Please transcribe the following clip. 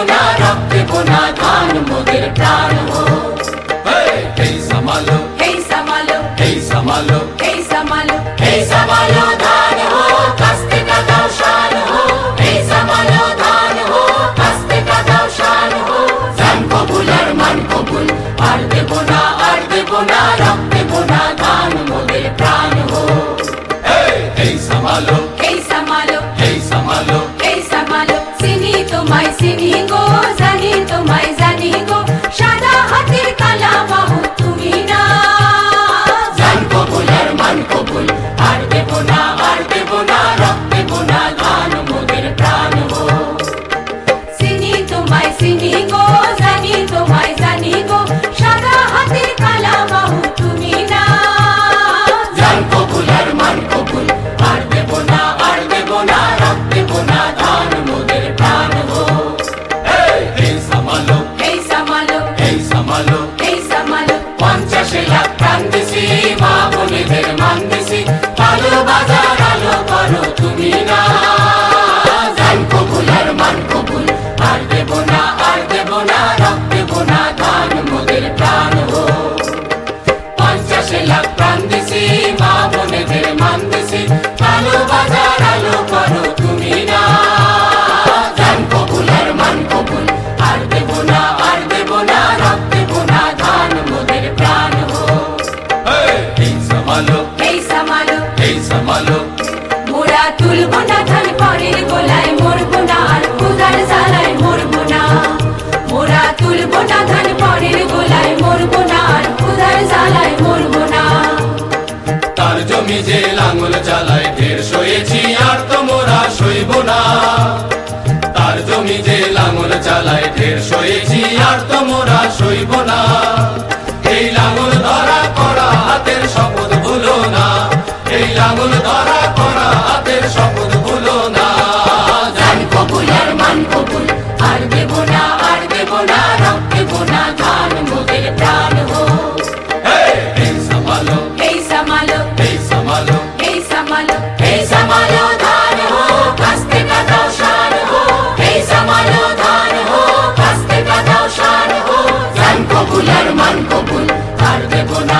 না রক্ত দেব না ধান মোদের প্রাণ হো এই সামালো এই সামালো এই সামালো এই সামালো এই সামালো ধান হো কাস্তে কাদাও শান হো এই সামালো ধান হো কাস্তে কাদাও শান হো জান কবুল আর মান কবুল আর দেব না রক্ত দেব না ধান মোদের প্রাণ হো এই সামালো এই সামালো এই সামালো এই সামালো চিনি তোমায় চিনি গো জানি তোমায় জানি গো সাদা হাতের কালা বাহু তুমি না জান কবুল আর মান কবুল আর দেব না রক্ত দেব না ধান মোদের প্রাণ হো চিনি তোমায় চিনি গো জানি তোমায় জানি গো সাদা হাতের কালা বাহু তুমি না জান কবুল আর মান কবুল আর দেব না রক্ত দেব না ধান মোদের প্রাণ হো এই সামালো এই সামালো এই সামালো এই সামালো 50 লাখ প্রাণ দিছি মা বোনেদের মান দিছি কালো বাজার আলো করো তুমি না জান কবুল আর মান কবুল আর দেব না রক্ত দেব না ধান মোদের প্রাণ হো 50 লাখ প্রাণ দিছি মা বোনেদের মান দিছি কালো বাজার আলো করো তুমি না জান কবুল আর মান কবুল আর দেব না রক্ত দেব না ধান মোদের প্রাণ হো এই সামালো এই সামালো এই সামালো মোরা তুলবো না ধান পরের গোলায় মরবো না আর ক্ষুধার জ্বালায় মরবো না মোরা তুলবো না ধান পরের গোলায় মরবো না আর ক্ষুধার জ্বালায় মরবো না তার জমি যে লাঙ্গল চালায় ঢের সয়েছি আর তো মোরা সইব না তার জমি যে লাঙ্গল চালায় ঢের সয়েছি আর তো মোরা সইব না এই লাঙ্গল ধরা করা হাতের শপথ ভুলো না এই লাঙ্গল ধরা করা হাতের শপথ ভুলো না জান কবুল আর মান কবুল আর দেব না রক্ত দেব না ধান মোদের প্রাণ হো এই সামালো এই সামালো এই সামালো এই সামালো এই সামালো ধান হো কাস্তে কাদাও শান হো এই সামালো ধান হো কাস্তে কাদাও শান হো জান কবুল আর মান কবুল আর দেব না